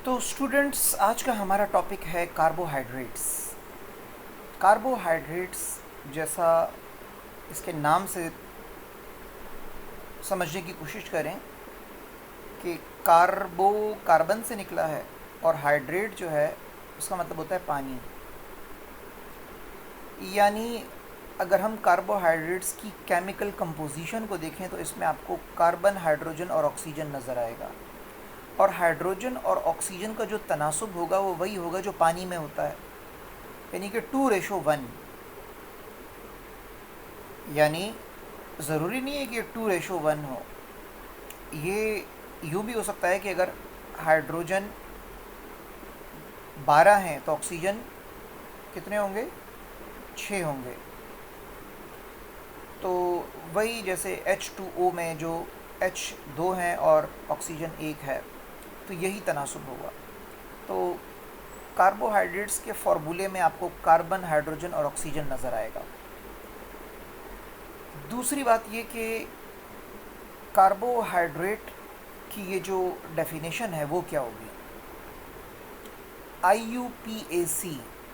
तो स्टूडेंट्स, आज का हमारा टॉपिक है कार्बोहाइड्रेट्स। कार्बोहाइड्रेट्स जैसा इसके नाम से समझने की कोशिश करें कि कार्बन से निकला है और हाइड्रेट जो है उसका मतलब होता है पानी। यानी अगर हम कार्बोहाइड्रेट्स की केमिकल कंपोजिशन को देखें तो इसमें आपको कार्बन, हाइड्रोजन और ऑक्सीजन नज़र आएगा। और हाइड्रोजन और ऑक्सीजन का जो तनासुब होगा वो वही होगा जो पानी में होता है, यानी कि 2:1। यानी ज़रूरी नहीं है कि 2:1 हो। ये यूँ भी हो सकता है कि अगर हाइड्रोजन 12 हैं तो ऑक्सीजन कितने होंगे? 6 होंगे। तो वही जैसे H2O में जो H2 हैं और ऑक्सीजन 1 है, तो यही तनासुब होगा। तो कार्बोहाइड्रेट्स के फार्मूले में आपको कार्बन, हाइड्रोजन और ऑक्सीजन नज़र आएगा। दूसरी बात ये कि कार्बोहाइड्रेट की ये जो डेफिनेशन है वो क्या होगी। IUPAC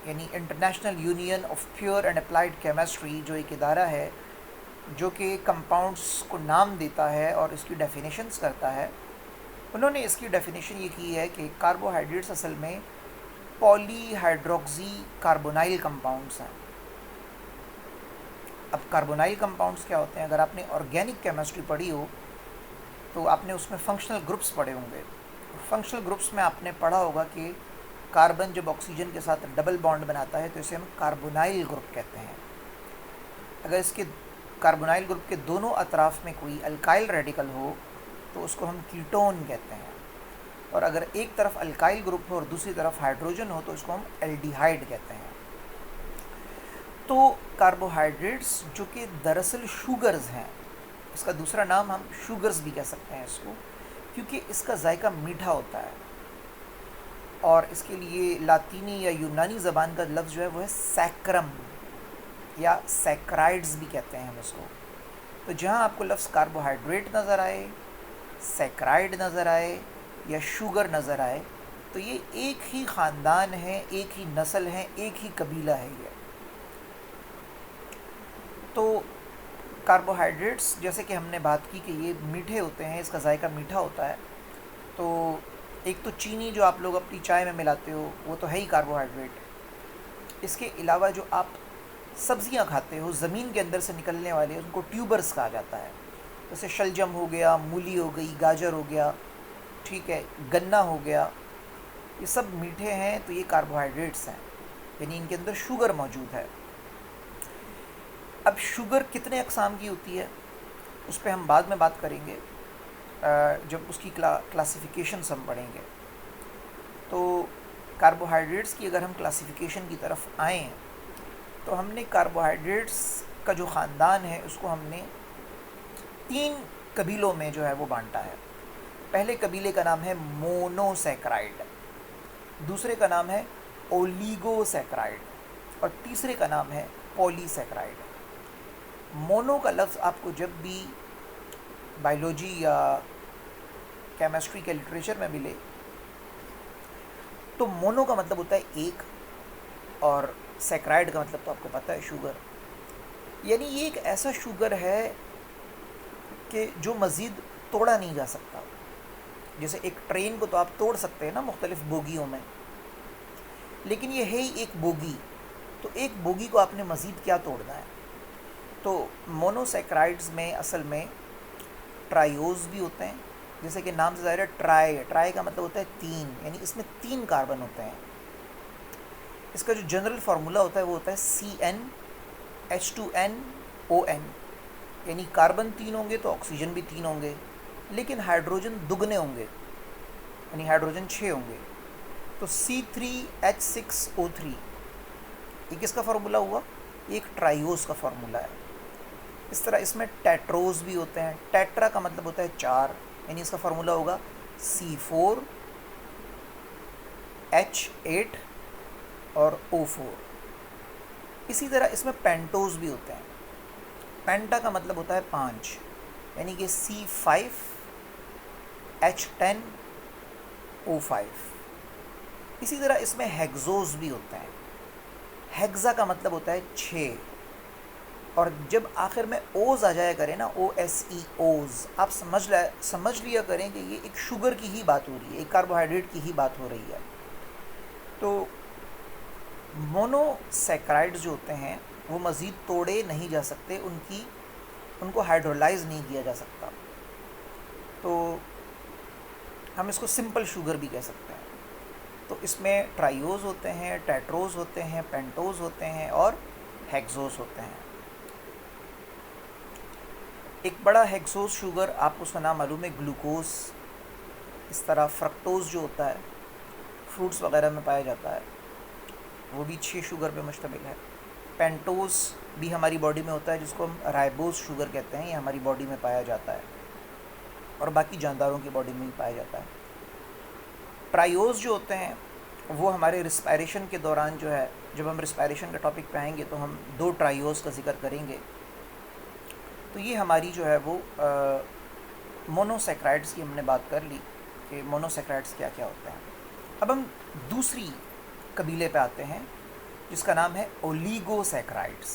यानी international union of pure and applied chemistry, जो एक इदारा है जो कि कंपाउंड्स को नाम देता है और इसकी डेफिनेशंस करता है, उन्होंने इसकी डेफिनेशन ये की है कि कार्बोहाइड्रेट्स असल में पॉलीहाइड्रोक्सी कार्बोनाइल कंपाउंड्स हैं। अब कार्बोनाइल कंपाउंड्स क्या होते हैं? अगर आपने ऑर्गेनिक केमिस्ट्री पढ़ी हो तो आपने उसमें फंक्शनल ग्रुप्स पढ़े होंगे। फंक्शनल ग्रुप्स में आपने पढ़ा होगा कि कार्बन जब ऑक्सीजन के साथ डबल बॉन्ड बनाता है तो इसे हम कार्बोनाइल ग्रुप कहते हैं। अगर इसके कार्बोनाइल ग्रुप के दोनों अतराफ में कोई अल्काइल रेडिकल हो तो उसको हम कीटोन कहते हैं। और अगर एक तरफ अल्काइल ग्रुप हो और दूसरी तरफ हाइड्रोजन हो तो इसको हम एल्डिहाइड कहते हैं। तो कार्बोहाइड्रेट्स जो कि दरअसल शुगर्स हैं, इसका दूसरा नाम हम शुगर्स भी कह सकते हैं इसको, क्योंकि इसका जायका मीठा होता है। और इसके लिए लातीनी या यूनानी ज़बान का लफ्ज़ जो है वो है सैक्रम या सैक्राइड्स भी कहते हैं हम इसको। तो जहाँ आपको लफ्ज़ कार्बोहाइड्रेट नज़र आए, सैक्राइड नज़र आए या शुगर नज़र आए, तो ये एक ही ख़ानदान है, एक ही नस्ल है, एक ही कबीला है ये। तो कार्बोहाइड्रेट्स जैसे कि हमने बात की कि ये मीठे होते हैं, इसका जायका मीठा होता है। तो एक तो चीनी जो आप लोग अपनी चाय में मिलाते हो वो तो है ही कार्बोहाइड्रेट। इसके अलावा जो आप सब्ज़ियाँ खाते हो ज़मीन के अंदर से निकलने वाले, उनको ट्यूबर्स कहा जाता है। जैसे शलजम हो गया, मूली हो गई, गाजर हो गया, ठीक है, गन्ना हो गया, ये सब मीठे हैं तो ये कार्बोहाइड्रेट्स हैं, यानी इनके अंदर शुगर मौजूद है। अब शुगर कितने अक़साम की होती है उस पर हम बाद में बात करेंगे जब उसकी क्लासिफिकेशंस हम पढ़ेंगे। तो कार्बोहाइड्रेट्स की अगर हम क्लासिफिकेशन की तरफ आएँ तो हमने कार्बोहाइड्रेट्स का जो ख़ानदान है उसको हमने 3 कबीलों में जो है वो बांटा है। पहले कबीले का नाम है मोनोसैकराइड, दूसरे का नाम है ओलिगोसैकराइड और तीसरे का नाम है पॉलीसैकराइड। मोनो का लफ्ज़ आपको जब भी बायोलॉजी या केमिस्ट्री के लिटरेचर में मिले तो मोनो का मतलब होता है एक, और सैकराइड का मतलब तो आपको पता है शुगर। यानी ये एक ऐसा शुगर है कि जो मज़ीद तोड़ा नहीं जा सकता। जैसे एक ट्रेन को तो आप तोड़ सकते हैं ना मुख्तलिफ़ बोगियों में, लेकिन ये है ही एक बोगी, तो एक बोगी को आपने मज़ीद क्या तोड़ना है। तो मोनोसैकराइड्स में असल में ट्रायोज भी होते हैं, जैसे कि नाम से ज़ाहिर है ट्राई का मतलब होता है 3, यानी इसमें 3 कार्बन होते हैं। इसका जो जनरल फार्मूला होता है वो होता है CnH2nOn, यानी कार्बन 3 होंगे तो ऑक्सीजन भी 3 होंगे, लेकिन हाइड्रोजन दुगने होंगे, यानी हाइड्रोजन 6 होंगे। तो C3H6O3 ये किसका फार्मूला हुआ? ये एक ट्राइयोज का फार्मूला है। इस तरह इसमें टेट्रोज भी होते हैं। टेट्रा का मतलब होता है 4, यानी इसका फार्मूला होगा C4H8 और O4। इसी तरह इसमें पेंटोज भी होते हैं। पेंटा का मतलब होता है 5, यानी कि C5H10O5। इसी तरह इसमें हेक्सोज भी होते हैं। हेक्सा का मतलब होता है 6, और जब आखिर में ओज आ जाया करे ना, OSE ओज, आप समझ लिया करें कि ये एक शुगर की ही बात हो रही है, एक कार्बोहाइड्रेट की ही बात हो रही है। तो मोनोसैकराइड्स जो होते हैं वो मज़ीद तोड़े नहीं जा सकते, उनको हाइड्रोलाइज नहीं किया जा सकता, तो हम इसको सिंपल शुगर भी कह सकते हैं। तो इसमें ट्राइओज होते हैं, टेट्रोज होते हैं, पेंटोज होते हैं और हेक्सोज होते हैं। एक बड़ा हेक्सोज शुगर, आपको उसका नाम मालूम है, ग्लूकोज। इस तरह फ्रक्टोज जो होता है फ्रूट्स वगैरह में पाया जाता है, वो भी 6 शुगर पे मुश्तमिल है। पेंटोज भी हमारी बॉडी में होता है, जिसको हम राइबोज शुगर कहते हैं, ये हमारी बॉडी में पाया जाता है और बाकी जानदारों की बॉडी में भी पाया जाता है। ट्राइओज जो होते हैं वो हमारे रिस्पायरेशन के दौरान जो है, जब हम रिस्पायरेशन के टॉपिक पे आएंगे तो हम 2 ट्राइओज का जिक्र करेंगे। तो ये हमारी जो है वो मोनोसैकराइड्स की हमने बात कर ली कि मोनोसैकराइड्स क्या क्या होते हैं। अब हम दूसरी कबीले पे आते हैं जिसका नाम है ओलिगोसैकराइड्स।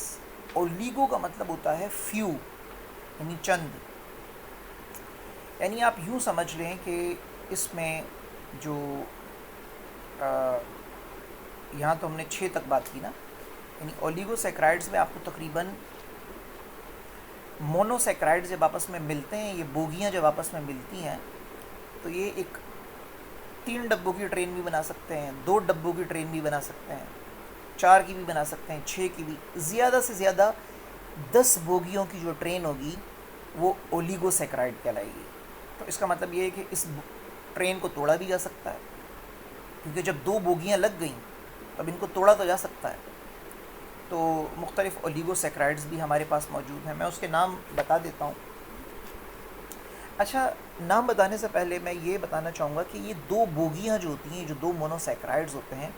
ओलिगो का मतलब होता है फ्यू, यानी चंद। यानी आप यूँ समझ लें कि इसमें जो यहाँ तो हमने 6 तक बात की ना, यानी ओलिगोसैकराइड्स में आपको तकरीबन मोनोसैकराइड्स जब आपस में मिलते हैं, ये बोगियाँ जब आपस में मिलती हैं तो ये एक 3 डब्बों की ट्रेन भी बना सकते हैं, 2 डब्बों की ट्रेन भी बना सकते हैं, 4 की भी बना सकते हैं, 6 की भी। ज़्यादा से ज़्यादा 10 बोगियों की जो ट्रेन होगी वो ओलिगोसैकराइड कहलाएगी। तो इसका मतलब ये है कि इस ट्रेन को तोड़ा भी जा सकता है, क्योंकि जब 2 बोगियाँ लग गई तब इनको तोड़ा तो जा सकता है। तो मुख्तलिफ़ ओलिगोसैकराइड्स भी हमारे पास मौजूद हैं, मैं उसके नाम बता देता हूँ। अच्छा, नाम बताने से पहले मैं ये बताना चाहूँगा कि ये 2 बोगियाँ जो होती हैं, जो 2 मोनोसैकराइड्स होते हैं,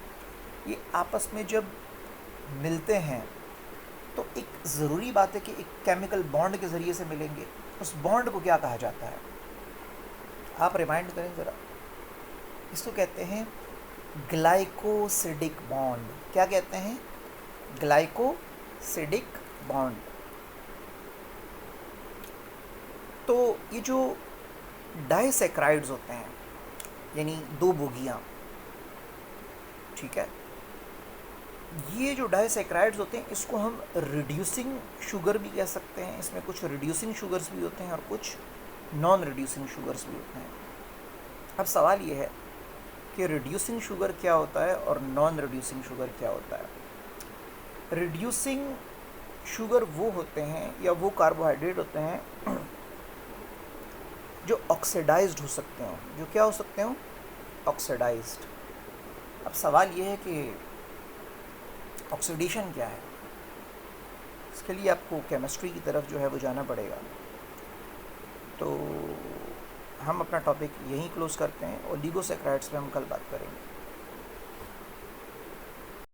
ये आपस में जब मिलते हैं तो एक ज़रूरी बात है कि एक केमिकल बॉन्ड के ज़रिए से मिलेंगे। उस बॉन्ड को क्या कहा जाता है, आप रिमाइंड करें ज़रा। इसको कहते हैं ग्लाइकोसिडिक बॉन्ड। क्या कहते हैं? Glycosidic bond. तो ये जो डाइसैकराइड्स होते हैं, यानी 2 बोगियाँ, ठीक है, ये जो डाइसैकराइड्स होते हैं इसको हम रिड्यूसिंग शुगर भी कह सकते हैं। इसमें कुछ रिड्यूसिंग शुगर्स भी होते हैं और कुछ नॉन रिड्यूसिंग शुगर्स भी होते हैं। अब सवाल ये है कि रिड्यूसिंग शुगर क्या होता है और नॉन रिड्यूसिंग शुगर क्या होता है। रिड्यूसिंग शुगर वो होते हैं या वो कार्बोहाइड्रेट होते हैं जो ऑक्सीडाइज्ड हो सकते हो। जो क्या हो सकते हो? ऑक्सीडाइज्ड। अब सवाल ये है कि ऑक्सीडेशन क्या है। इसके लिए आपको केमिस्ट्री की तरफ जो है वो जाना पड़ेगा। तो हम अपना टॉपिक यहीं क्लोज़ करते हैं, ओलिगोसैकराइड्स पे हम कल बात करेंगे।